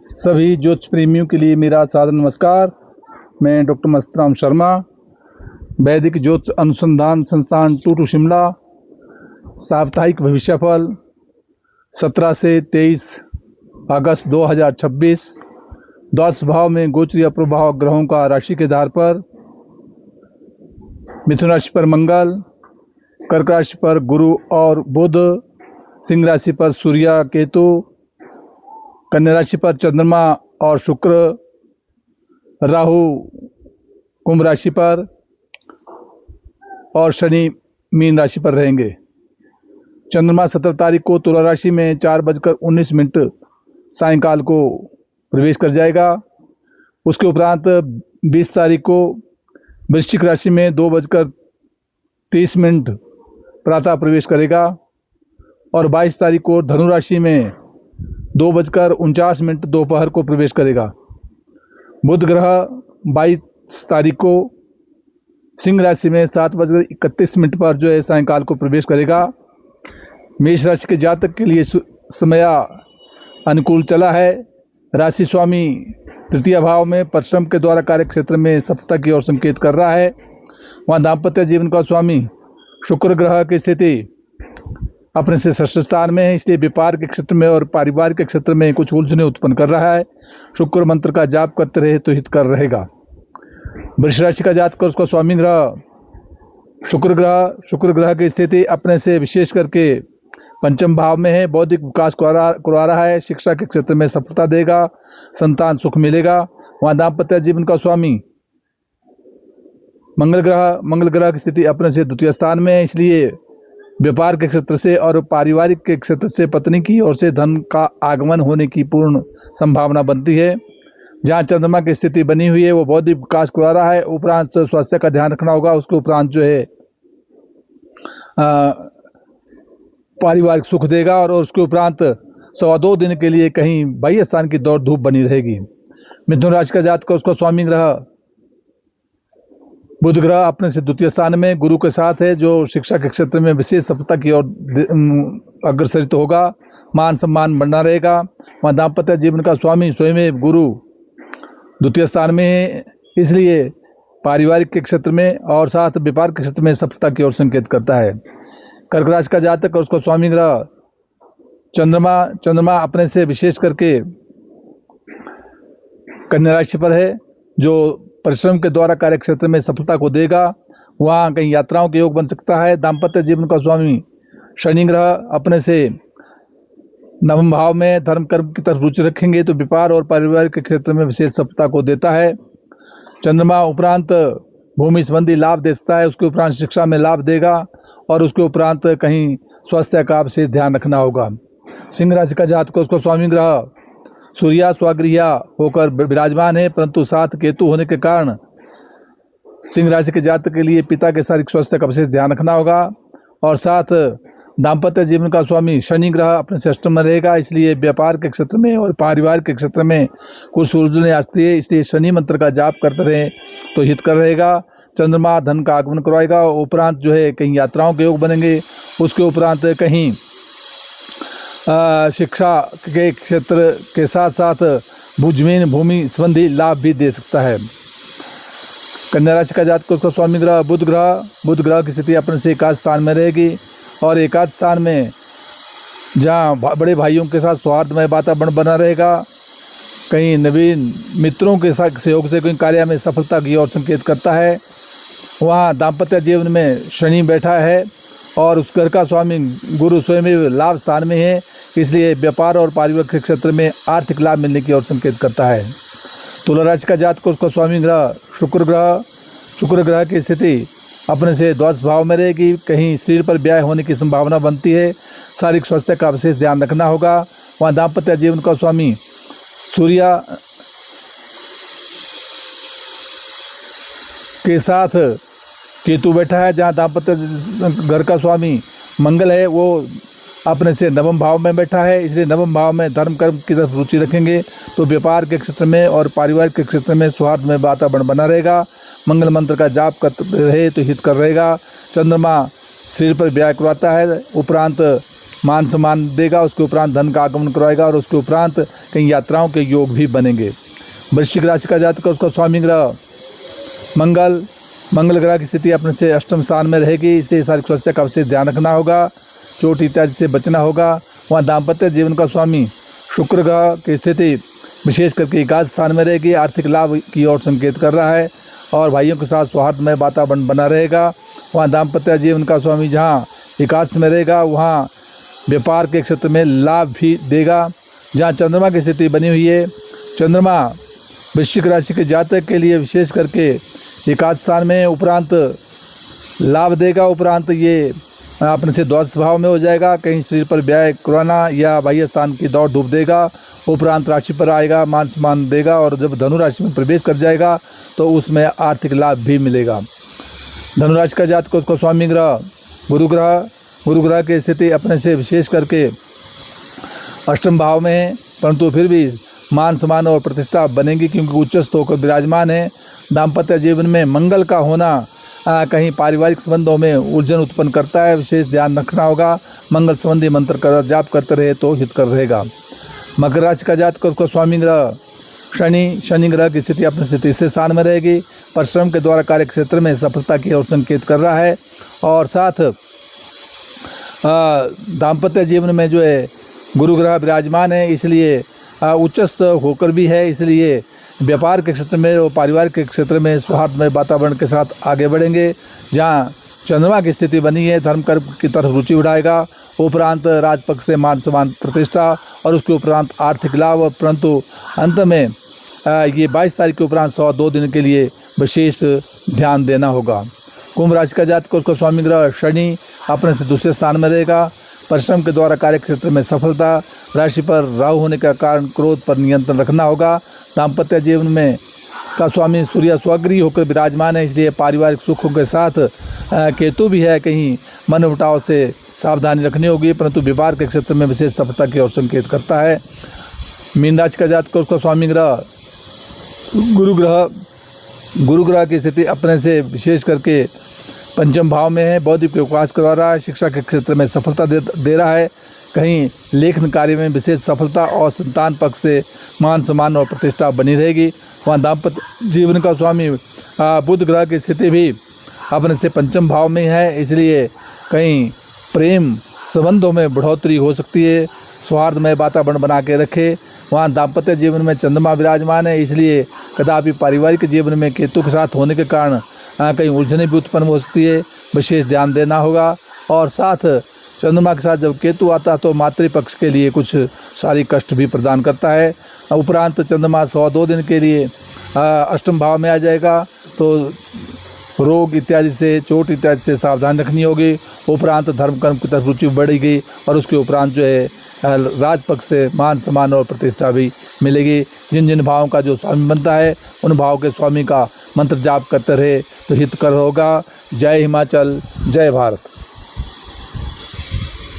सभी ज्योतिष प्रेमियों के लिए मेरा सादर नमस्कार। मैं डॉक्टर मस्तराम शर्मा, वैदिक ज्योतिष अनुसंधान संस्थान टूटू शिमला। साप्ताहिक भविष्यफल 17 से 23 अगस्त 2026। द्वादश भाव में गोचरीय प्रभाव ग्रहों का राशि के आधार पर मिथुन राशि पर मंगल, कर्क राशि पर गुरु और बुध, सिंह राशि पर सूर्य केतु, कन्या राशि पर चंद्रमा और शुक्र, राहु कुंभ राशि पर और शनि मीन राशि पर रहेंगे। चंद्रमा 17 तारीख को तुला राशि में 4:19 सायंकाल को प्रवेश कर जाएगा। उसके उपरांत 20 तारीख को वृश्चिक राशि में 2:30 प्रातः प्रवेश करेगा और 22 तारीख को धनु राशि में 2:49 दोपहर को प्रवेश करेगा। बुध ग्रह 22 तारीख को सिंह राशि में 7:31 पर जो है सायंकाल को प्रवेश करेगा। मेष राशि के जातक के लिए समय अनुकूल चला है। राशि स्वामी तृतीय भाव में परिश्रम के द्वारा कार्य क्षेत्र में सफलता की ओर संकेत कर रहा है। वहाँ दाम्पत्य जीवन का स्वामी शुक्र ग्रह की स्थिति अपने से षष्ठ स्थान में है, इसलिए व्यापार के क्षेत्र में और पारिवारिक के क्षेत्र में कुछ उलझने उत्पन्न कर रहा है। शुक्र मंत्र का जाप करते रहे तो हितकर रहेगा। वृष राशि का जातक उसका स्वामी ग्रह शुक्र ग्रह की स्थिति अपने से विशेष करके पंचम भाव में है। बौद्धिक विकास करवा रहा है। शिक्षा के क्षेत्र में सफलता देगा, संतान सुख मिलेगा। वहाँ दाम्पत्य जीवन का स्वामी मंगल ग्रह की स्थिति अपने से द्वितीय स्थान में है, इसलिए व्यापार के क्षेत्र से और पारिवारिक के क्षेत्र से पत्नी की ओर से धन का आगमन होने की पूर्ण संभावना बनती है। जहाँ चंद्रमा की स्थिति बनी हुई है वो बौद्धिक विकास करवा रहा है। उपरांत स्वास्थ्य का ध्यान रखना होगा। उसके उपरांत जो है पारिवारिक सुख देगा और उसके उपरांत 2.25 दिन के लिए कहीं बाह्य स्थान की दौड़ धूप बनी रहेगी। मिथुन राशि का जातक उसका स्वामी ग्रह बुध ग्रह अपने से द्वितीय स्थान में गुरु के साथ है, जो शिक्षा के क्षेत्र में विशेष सफलता की ओर अग्रसरित होगा। मान सम्मान बढ़ना रहेगा। वहाँ दाम्पत्य जीवन का स्वामी स्वयं गुरु द्वितीय स्थान में है, इसलिए पारिवारिक के क्षेत्र में और साथ व्यापार के क्षेत्र में सफलता की ओर संकेत करता है। कर्क राशि का जातक और उसका स्वामी ग्रह चंद्रमा अपने से विशेष करके कन्या राशि पर है, जो परिश्रम के द्वारा कार्य क्षेत्र में सफलता को देगा। वहाँ कहीं यात्राओं के योग बन सकता है। दाम्पत्य जीवन का स्वामी शनि ग्रह अपने से नवम भाव में धर्म कर्म की तरफ रुचि रखेंगे तो व्यापार और पारिवारिक के क्षेत्र में विशेष सफलता को देता है। चंद्रमा उपरांत भूमि संबंधी लाभ दे सकता है। उसके उपरांत शिक्षा में लाभ देगा और उसके उपरांत कहीं स्वास्थ्य का विशेष ध्यान रखना होगा। सिंह राशि का जातक उसको स्वामी ग्रह सूर्य स्वगृह होकर विराजमान है, परंतु साथ केतु होने के कारण सिंह राशि के जातक के लिए पिता के शारीरिक स्वास्थ्य का विशेष ध्यान रखना होगा। और साथ दाम्पत्य जीवन का स्वामी शनि ग्रह अपने से अष्टम में रहेगा, इसलिए व्यापार के क्षेत्र में और पारिवारिक के क्षेत्र में कुछ उलझने आ सकती है, इसलिए शनि मंत्र का जाप करते रहें तो हितकर रहेगा। चंद्रमा धन का आगमन करवाएगा। उपरांत जो है कहीं यात्राओं के योग बनेंगे। उसके उपरांत कहीं शिक्षा के क्षेत्र के साथ साथ जमीन भूमि संबंधी लाभ भी दे सकता है। कन्या राशि का जातक उसका स्वामी ग्रह बुध ग्रह की स्थिति अपने से एकादश स्थान में रहेगी और एकादश स्थान में जहाँ बड़े भाइयों के साथ सौहार्दमय वातावरण बना रहेगा। कहीं नवीन मित्रों के साथ सहयोग से कोई कार्य में सफलता की ओर संकेत करता है। वहाँ दाम्पत्य जीवन में शनि बैठा है और उस घर का स्वामी गुरु स्वयं लाभ स्थान में है, इसलिए व्यापार और पारिवारिक के क्षेत्र में आर्थिक लाभ मिलने की ओर संकेत करता है। तुला राशि का जातक उसका स्वामी ग्रह शुक्र ग्रह की स्थिति अपने से द्वादश भाव में रहेगी। कहीं शरीर पर व्याय होने की संभावना बनती है। शारीरिक स्वास्थ्य का विशेष ध्यान रखना होगा। वहाँ दाम्पत्य जीवन का स्वामी सूर्य के साथ केतु बैठा है। जहाँ दाम्पत्य घर का स्वामी मंगल है वो अपने से नवम भाव में बैठा है, इसलिए नवम भाव में धर्म कर्म की तरफ रुचि रखेंगे तो व्यापार के क्षेत्र में और पारिवारिक के क्षेत्र में सौहार्द में वातावरण बना रहेगा। मंगल मंत्र का जाप करते रहे तो हित कर रहेगा। चंद्रमा शरीर पर व्याय करवाता है। उपरांत मान सम्मान देगा, उसके उपरांत धन का आगमन करवाएगा और उसके उपरांत कई यात्राओं के योग भी बनेंगे। वृश्चिक राशि का जातक, उसका स्वामी ग्रह मंगल ग्रह की स्थिति अपने से अष्टम स्थान में रहेगी, इसलिए शारीरिक स्वास्थ्य का विशेष ध्यान रखना होगा, चोट इत्यादि से बचना होगा। वहाँ दाम्पत्य जीवन का स्वामी शुक्र ग्रह की स्थिति विशेष करके एकादश स्थान में रहेगी, आर्थिक लाभ की ओर संकेत कर रहा है और भाइयों के साथ सौहार्दमय वातावरण बना रहेगा। वहाँ दाम्पत्य जीवन का स्वामी जहाँ एकादश में रहेगा, वहाँ व्यापार के क्षेत्र में लाभ भी देगा। जहाँ चंद्रमा की स्थिति बनी हुई है, चंद्रमा वृश्चिक राशि के जातक के लिए विशेष करके एकादश स्थान में उपरांत लाभ देगा, उपरांत ये अपने से द्वादश भाव में हो जाएगा, कहीं शरीर पर व्यय करवाना या बाह्य स्थान की दौड़ डूब देगा, उपरांत राशि पर आएगा, मान सम्मान देगा और जब धनु राशि में प्रवेश कर जाएगा तो उसमें आर्थिक लाभ भी मिलेगा। धनु राशि का जातक, उसको स्वामी ग्रह गुरु ग्रह की स्थिति अपने से विशेष करके अष्टम भाव में है, परंतु फिर भी मान सम्मान और प्रतिष्ठा बनेगी क्योंकि उच्चस्थ होकर विराजमान है। दाम्पत्य जीवन में मंगल का होना कहीं पारिवारिक संबंधों में उलझन उत्पन्न करता है, विशेष ध्यान रखना होगा। मंगल संबंधी मंत्र का जाप करते रहे तो हितकर रहेगा। मकर राशि का जातक, उसको स्वामी ग्रह शनि ग्रह की स्थिति अपने से तीसरे स्थान में रहेगी, परिश्रम के द्वारा कार्य क्षेत्र में सफलता की ओर संकेत कर रहा है और साथ दाम्पत्य जीवन में जो है गुरु ग्रह विराजमान है, इसलिए उच्चस्थ होकर भी है, इसलिए व्यापार के क्षेत्र में और पारिवारिक के क्षेत्र में सौहार्दमय वातावरण के साथ आगे बढ़ेंगे। जहाँ चंद्रमा की स्थिति बनी है, धर्म कर्म की तरफ रुचि बढ़ाएगा, उपरांत राजपक्ष से मान सम्मान प्रतिष्ठा और उसके उपरांत आर्थिक लाभ, और परंतु अंत में ये 22 तारीख के उपरांत 102 दिन के लिए विशेष ध्यान देना होगा। कुंभ राशि का जातक, उसका स्वामी ग्रह शनि अपने से दूसरे स्थान में रहेगा, परिश्रम के द्वारा कार्य क्षेत्र में सफलता, राशि पर राहु होने का कारण क्रोध पर नियंत्रण रखना होगा। दाम्पत्य जीवन में का स्वामी सूर्य स्वगृही होकर विराजमान है, इसलिए पारिवारिक सुखों के साथ केतु भी है, कहीं मन उठाव से सावधानी रखनी होगी, परंतु व्यापार के क्षेत्र में विशेष सफलता की ओर संकेत करता है। मीन राशि का जातक, उसका स्वामी ग्रह गुरु ग्रह की स्थिति अपने से विशेष करके पंचम भाव में है, बौद्धिक विकास करवा रहा है, शिक्षा के क्षेत्र में सफलता दे रहा है, कहीं लेखन कार्य में विशेष सफलता और संतान पक्ष से मान सम्मान और प्रतिष्ठा बनी रहेगी। वहाँ दाम्पत्य जीवन का स्वामी बुध ग्रह की स्थिति भी अपने से पंचम भाव में है, इसलिए कहीं प्रेम संबंधों में बढ़ोतरी हो सकती है, सौहार्दमय वातावरण बना के रखे। वहाँ दाम्पत्य जीवन में चंद्रमा विराजमान है, इसलिए कदापि पारिवारिक जीवन में केतु के साथ होने के कारण कहीं उलझने भी उत्पन्न हो सकती है, विशेष ध्यान देना होगा। और साथ चंद्रमा के साथ जब केतु आता है तो मातृपक्ष के लिए कुछ शारीरिक कष्ट भी प्रदान करता है। उपरांत चंद्रमा 102 दिन के लिए अष्टम भाव में आ जाएगा, तो रोग इत्यादि से, चोट इत्यादि से सावधान रखनी होगी। उपरांत धर्म कर्म की तरफ रुचि बढ़ेगी और उसके उपरांत जो है राजपक्ष से मान सम्मान और प्रतिष्ठा भी मिलेगी। जिन जिन भावों का जो स्वामी बनता है उन भाव के स्वामी का मंत्र जाप करते रहे तो हितकर होगा। जय हिमाचल, जय भारत।